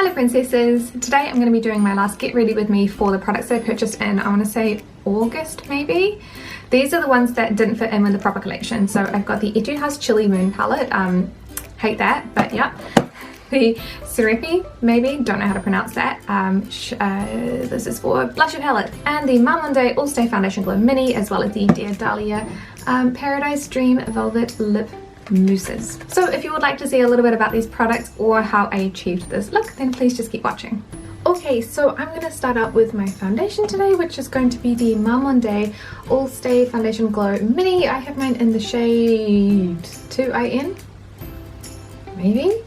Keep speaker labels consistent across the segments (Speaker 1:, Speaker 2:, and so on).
Speaker 1: Hello princesses! Today I'm going to be doing my last get ready with me for the products that I purchased in, I want to say August maybe. These are the ones that didn't fit in with the proper collection. So I've got the Etude House Chili Moon palette, hate that, but yeah. The Surepi, maybe, don't know how to pronounce that, this is for blusher palette. And the Mamonde All Stay Foundation Glow Mini, as well as the Dear Dahlia Paradise Dream Velvet Lip Mousses. So if you would like to see a little bit about these products or how I achieved this look, then please just keep watching. Okay, so I'm going to start out with my foundation today, which is going to be the Mamonde All Stay Foundation Glow Mini. I have mine in the shade 2IN, maybe?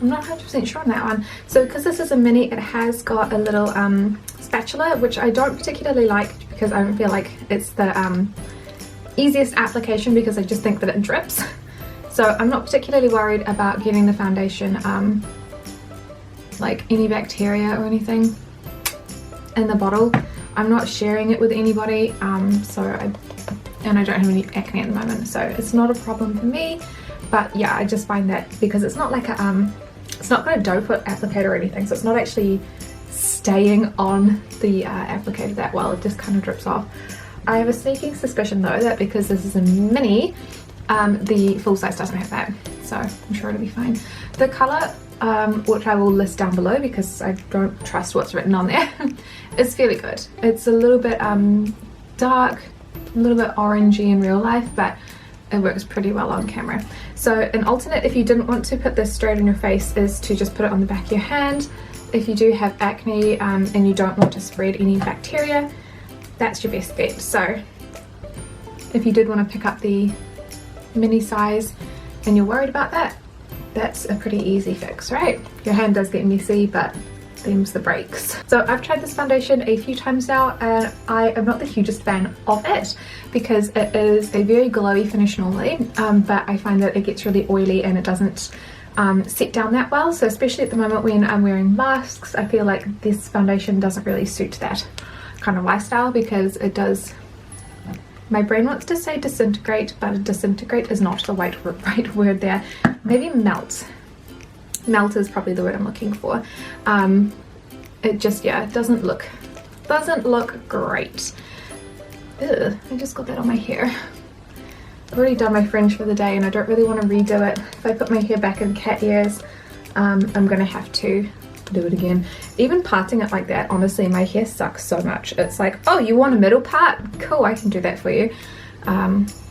Speaker 1: I'm not 100% sure on that one. So because this is a mini, it has got a little spatula, which I don't particularly like because I don't feel like it's the easiest application because I just think that it drips. So I'm not particularly worried about getting the foundation like any bacteria or anything in the bottle. I'm not sharing it with anybody, and I don't have any acne at the moment, so it's not a problem for me. But yeah, I just find that because it's not like a it's not got a doe foot applicator or anything, so it's not actually staying on the applicator that well. It just kind of drips off. I have a sneaking suspicion though that because this is a mini, the full size doesn't have that, so I'm sure it'll be fine. The colour, which I will list down below because I don't trust what's written on there, is fairly good. It's a little bit dark, a little bit orangey in real life, but it works pretty well on camera. So an alternate, if you didn't want to put this straight on your face, is to just put it on the back of your hand. If you do have acne and you don't want to spread any bacteria, that's your best bet. So if you did want to pick up the mini size and you're worried about that, that's a pretty easy fix, right? Your hand does get messy, but them's the breaks. So I've tried this foundation a few times now and I am not the hugest fan of it because it is a very glowy finish normally, but I find that it gets really oily and it doesn't set down that well. So especially at the moment when I'm wearing masks, I feel like this foundation doesn't really suit that kind of lifestyle because it does, my brain wants to say disintegrate, but disintegrate is not the right word there. Maybe melt. Melt is probably the word I'm looking for. It just, yeah, it doesn't look great. Ugh, I just got that on my hair. I've already done my fringe for the day and I don't really want to redo it. If I put my hair back in cat ears, I'm gonna have to do it again. Even parting it like that, honestly, my hair sucks so much. It's like, oh, you want a middle part? Cool, I can do that for you.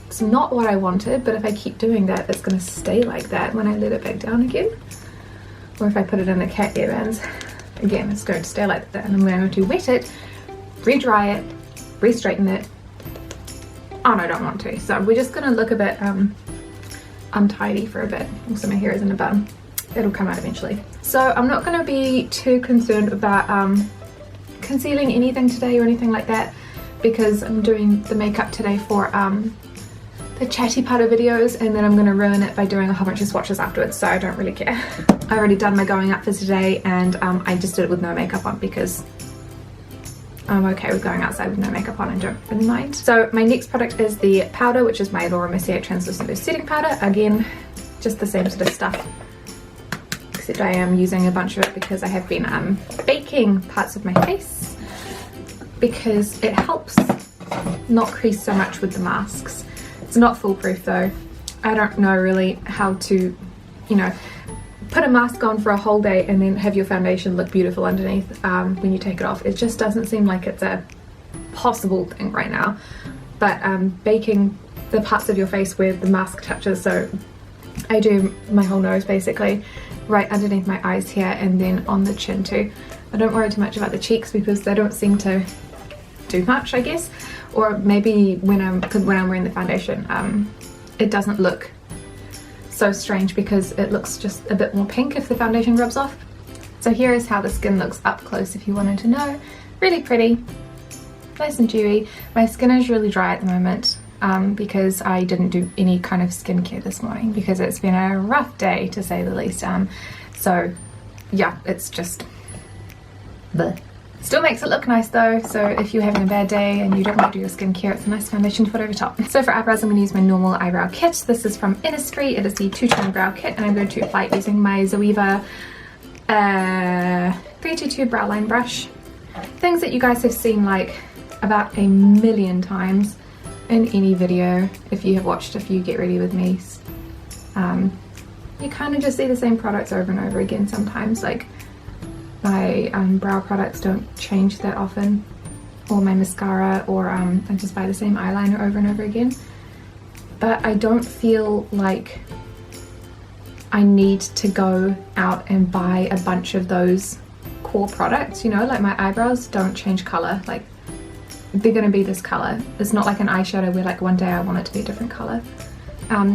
Speaker 1: It's not what I wanted, but if I keep doing that, it's gonna stay like that when I let it back down again. Or if I put it in the cat earbands, again, it's going to stay like that. And I'm going to wet it, re-dry it, re-straighten it. Oh no, I don't want to. So we're just going to look a bit untidy for a bit. Also, my hair is in a bun. It'll come out eventually. So I'm not going to be too concerned about concealing anything today or anything like that because I'm doing the makeup today for the chatty part of videos, and then I'm going to ruin it by doing a whole bunch of swatches afterwards, so I don't really care. I've already done my going out for today and I just did it with no makeup on because I'm okay with going outside with no makeup on and don't really mind. So my next product is the powder, which is my Mercier Translucent Setting Powder. Again, just the same sort of stuff, except I am using a bunch of it because I have been baking parts of my face because it helps not crease so much with the masks. It's not foolproof though. I don't know really how to, you know, put a mask on for a whole day and then have your foundation look beautiful underneath when you take it off. It just doesn't seem like it's a possible thing right now. But baking the parts of your face where the mask touches, so I do my whole nose basically, right underneath my eyes here and then on the chin too. I don't worry too much about the cheeks because they don't seem to do much, I guess. Or maybe when I'm wearing the foundation, it doesn't look so strange because it looks just a bit more pink if the foundation rubs off. So here is how the skin looks up close if you wanted to know. Really pretty, nice and dewy. My skin is really dry at the moment because I didn't do any kind of skincare this morning because it's been a rough day to say the least. So yeah, it's just bleh. Still makes it look nice though, so if you're having a bad day and you don't want to do your skincare, it's a nice foundation to put over top. So for eyebrows, I'm going to use my normal eyebrow kit. This is from Innisfree. It is the 2-tone brow kit, and I'm going to apply it using my Zoeva a 322 brow line brush. Things that you guys have seen like about a million times in any video if you have watched a few Get Ready With Me's. You kind of just see the same products over and over again sometimes. Like my brow products don't change that often, or my mascara, or I just buy the same eyeliner over and over again. But I don't feel like I need to go out and buy a bunch of those core products, you know, like my eyebrows don't change color, like they're gonna be this color. It's not like an eyeshadow where like one day I want it to be a different color.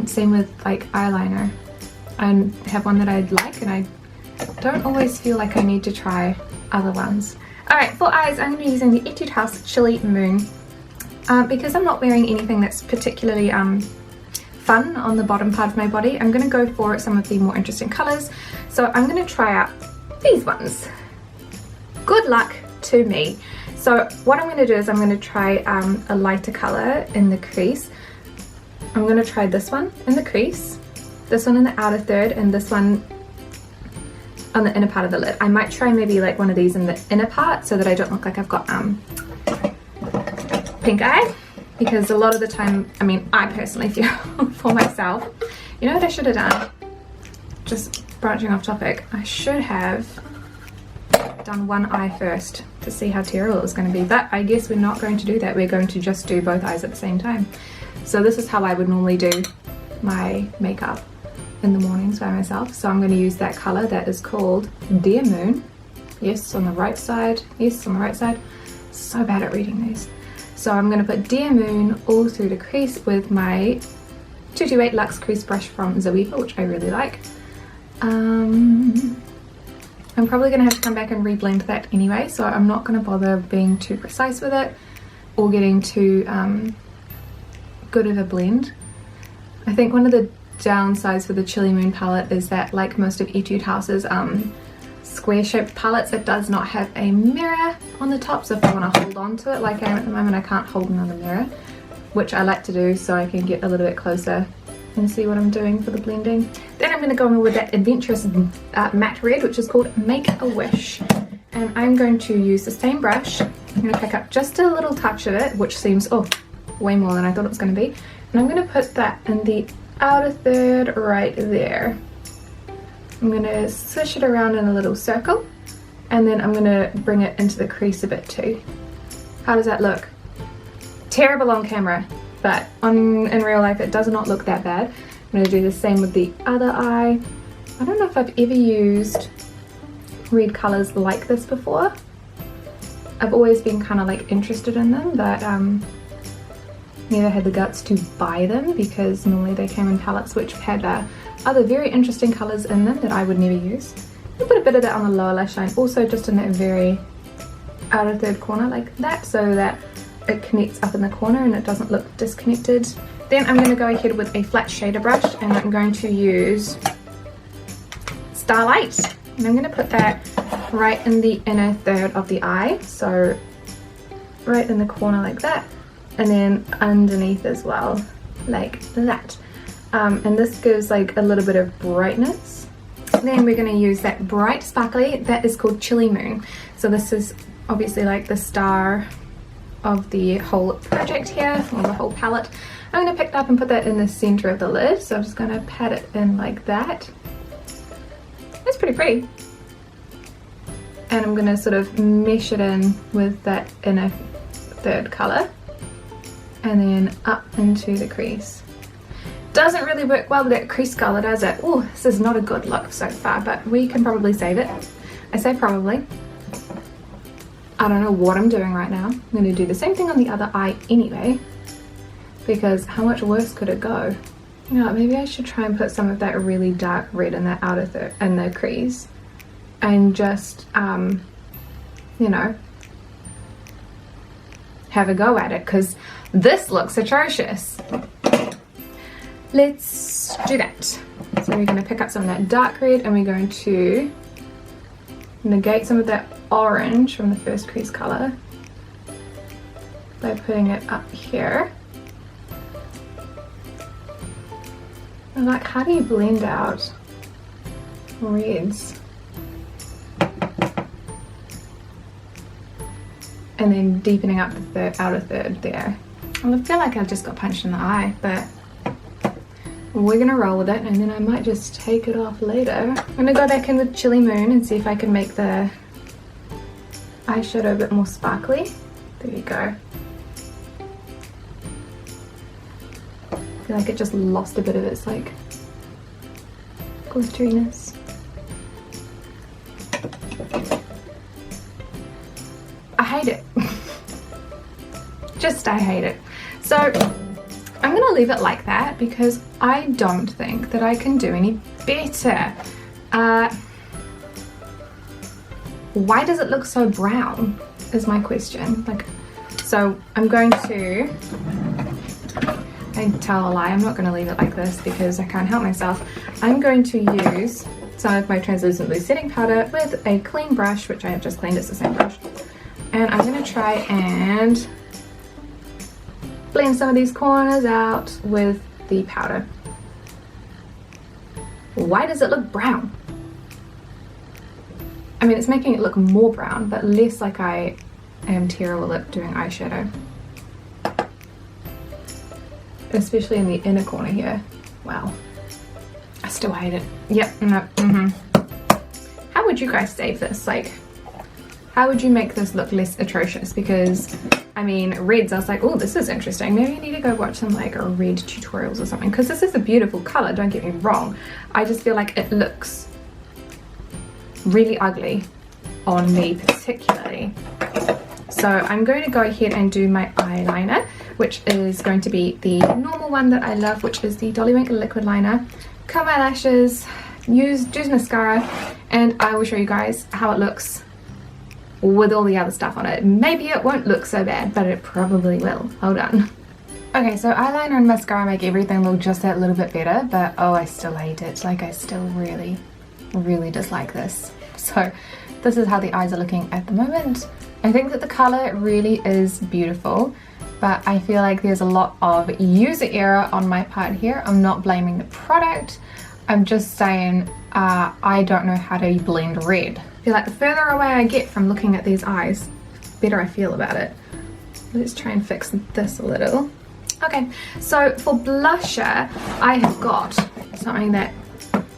Speaker 1: Same with like eyeliner. I have one that I like and I don't always feel like I need to try other ones. Alright, for eyes I'm going to be using the Etude House Chili Moon because I'm not wearing anything that's particularly fun on the bottom part of my body. I'm going to go for some of the more interesting colours, so I'm going to try out these ones. Good luck to me. So what I'm going to do is I'm going to try a lighter colour in the crease. I'm going to try this one in the crease, this one in the outer third, and this one on the inner part of the lid. I might try maybe like one of these in the inner part so that I don't look like I've got pink eye, because a lot of the time, I mean, I personally feel for myself, you know what I should have done? Just branching off topic, I should have done one eye first to see how terrible it was going to be, but I guess we're not going to do that. We're going to just do both eyes at the same time. So this is how I would normally do my makeup in the mornings by myself. So I'm going to use that colour that is called Dear Moon. Yes, on the right side. Yes, on the right side. So bad at reading these. So I'm going to put Dear Moon all through the crease with my 228 Luxe Crease Brush from Surepi, which I really like. I'm probably going to have to come back and reblend that anyway, so I'm not going to bother being too precise with it or getting too good of a blend. I think one of the downsides for the Chili Moon palette is that, like most of Etude House's square shaped palettes, it does not have a mirror on the top, so if I want to hold on to it like I am at the moment, I can't hold another mirror, which I like to do so I can get a little bit closer and see what I'm doing for the blending. Then I'm going to go in with that adventurous matte red, which is called Make a Wish, and I'm going to use the same brush. I'm going to pick up just a little touch of it, which seems way more than I thought it was going to be, and I'm going to put that in the outer third right there. I'm going to swish it around in a little circle, and then I'm going to bring it into the crease a bit too. How does that look? Terrible on camera, but in real life it does not look that bad. I'm going to do the same with the other eye. I don't know if I've ever used red colours like this before. I've always been kind of like interested in them, but never had the guts to buy them because normally they came in palettes which had other very interesting colours in them that I would never use. I'll put a bit of that on the lower lash line, also just in that very outer third corner like that, so that it connects up in the corner and it doesn't look disconnected. Then I'm going to go ahead with a flat shader brush and I'm going to use Starlight, and I'm going to put that right in the inner third of the eye, so right in the corner like that, and then underneath as well like that. And this gives like a little bit of brightness. Then we're going to use that bright sparkly that is called Chili Moon. So this is obviously like the star of the whole project here, or the whole palette. I'm going to pick it up and put that in the center of the lid, so I'm just going to pat it in like that. It's pretty pretty. And I'm going to sort of mesh it in with that inner third color and then up into the crease. Doesn't really work well with that crease color, does it? Oh, this is not a good look so far, but we can probably save it. I say probably. I don't know what I'm doing right now. I'm going to do the same thing on the other eye anyway, because how much worse could it go? You know, maybe I should try and put some of that really dark red in that outer third and the crease, and just, you know, have a go at it, because this looks atrocious. Let's do that. So we're going to pick up some of that dark red and we're going to negate some of that orange from the first crease color by putting it up here. And like, how do you blend out reds? and then deepening up the outer third there. I feel like I just got punched in the eye, but we're gonna roll with it, and then I might just take it off later. I'm gonna go back in with Chili Moon and see if I can make the eyeshadow a bit more sparkly. There you go. I feel like it just lost a bit of its like glitteriness. I hate it. I hate it. So I'm gonna leave it like that because I don't think that I can do any better. Why does it look so brown is my question. Like, so I'm going to, I tell a lie, I'm not going to leave it like this because I can't help myself. I'm going to use some of my translucent loose setting powder with a clean brush, which I have just cleaned, it's the same brush, and I'm going to try and blend some of these corners out with the powder. Why does it look brown? I mean, it's making it look more brown, but less like I am terrible at doing eyeshadow. Especially in the inner corner here. Wow. I still hate it. Yep, no, How would you guys save this? Like, how would you make this look less atrocious? Because, I mean, reds, I was like, oh, this is interesting. Maybe I need to go watch some like red tutorials or something. Because this is a beautiful color, don't get me wrong. I just feel like it looks really ugly on me particularly. So I'm going to go ahead and do my eyeliner, which is going to be the normal one that I love, which is the Dollywood liquid liner. Curl my lashes, use mascara, and I will show you guys how it looks with all the other stuff on it. Maybe it won't look so bad, but it probably will. Hold on. Okay, so eyeliner and mascara make everything look just that little bit better, but oh, I still hate it. Like, I still really dislike this. So this is how the eyes are looking at the moment. I think that the color really is beautiful, but I feel like there's a lot of user error on my part here. I'm not blaming the product. I'm just saying I don't know how to blend red. I feel like the further away I get from looking at these eyes, the better I feel about it. Let's try and fix this a little. Okay, so for blusher, I have got something that,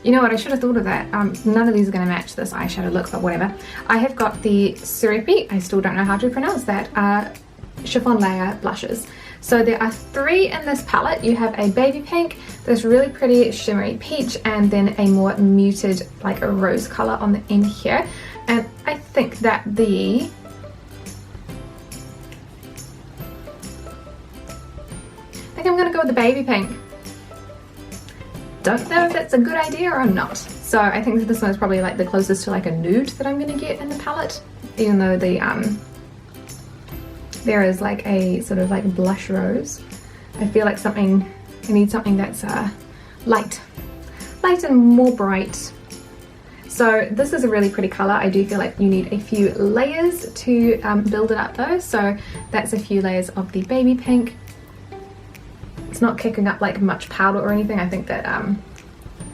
Speaker 1: you know what, I should have thought of that. None of these are going to match this eyeshadow look, but whatever. I have got the Surepi, I still don't know how to pronounce that, Chiffon layer blushes. So there are 3 in this palette. You have a baby pink, this really pretty shimmery peach, and then a more muted, like a rose color on the end here. And I think that I think I'm gonna go with the baby pink. Don't know if that's a good idea or not. So I think that this one is probably like the closest to like a nude that I'm gonna get in the palette, even though the there is like a sort of like blush rose. I feel like I need something that's light and more bright. So this is a really pretty color. I do feel like you need a few layers to build it up though. So that's a few layers of the baby pink. It's not kicking up like much powder or anything. I think that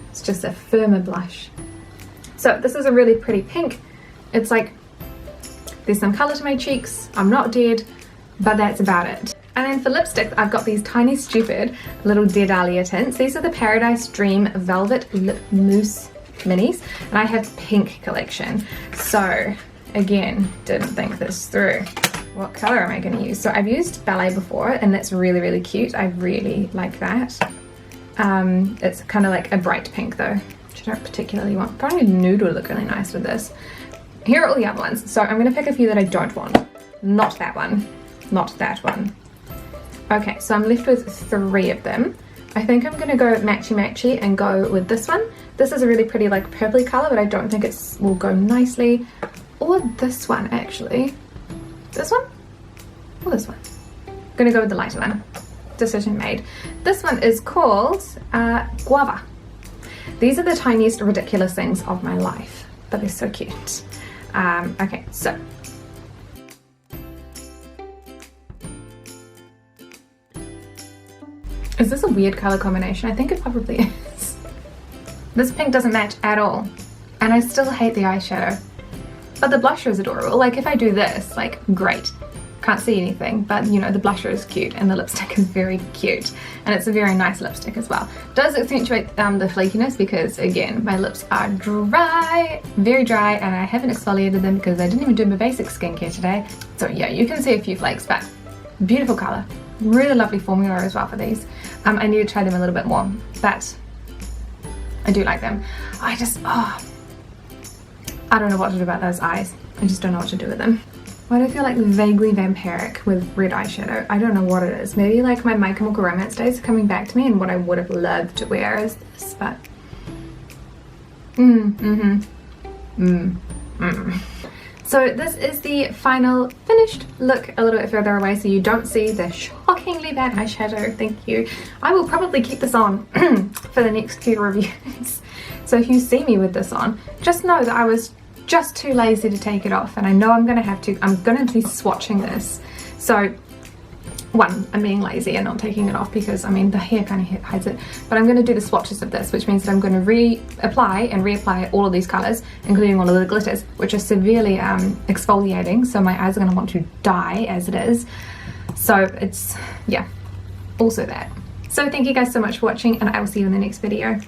Speaker 1: it's just a firmer blush. So this is a really pretty pink. It's like there's some color to my cheeks. I'm not dead, but that's about it. And then for lipstick, I've got these tiny stupid little Dear Dahlia tints. These are the Paradise Dream Velvet Lip Mousse minis, and I have pink collection. So again, didn't think this through. What color am I going to use? So I've used Ballet before, and that's really, really cute. I really like that. It's kind of like a bright pink though, which I don't particularly want. Probably nude would look really nice with this. Here are all the other ones. So I'm going to pick a few that I don't want. Not that one. Not that one. Okay, so I'm left with 3 of them. I think I'm going to go matchy-matchy and go with this one. This is a really pretty like purpley color, but I don't think it will go nicely. Or this one actually. This one? Or this one? I'm going to go with the lighter one. Decision made. This one is called Guava. These are the tiniest ridiculous things of my life, but they're so cute. Okay, so is this a weird color combination? I think it probably is. This pink doesn't match at all, and I still hate the eyeshadow, but the blusher is adorable. Like if I do this, like great, can't see anything, but you know, the blusher is cute and the lipstick is very cute, and it's a very nice lipstick as well. Does accentuate the flakiness because again, my lips are dry, very dry, and I haven't exfoliated them because I didn't even do my basic skincare today. So yeah, you can see a few flakes, but beautiful color. Really lovely formula as well for these. I need to try them a little bit more, but I do like them. I don't know what to do about those eyes. I just don't know what to do with them. Why do I feel like vaguely vampiric with red eyeshadow? I don't know what it is. Maybe like my My Chemical Romance days are coming back to me, and what I would have loved to wear is this, but So this is the final finished look, a little bit further away so you don't see the shockingly bad eyeshadow. Thank you. I will probably keep this on for the next few reviews. So if you see me with this on, just know that I was just too lazy to take it off, and I know I'm going to be swatching this. So one, I'm being lazy and not taking it off because, I mean, the hair kind of hides it, but I'm going to do the swatches of this, which means that I'm going to reapply all of these colours, including all of the glitters, which are severely exfoliating, so my eyes are going to want to die as it is. So it's, yeah, also that. So thank you guys so much for watching, and I will see you in the next video.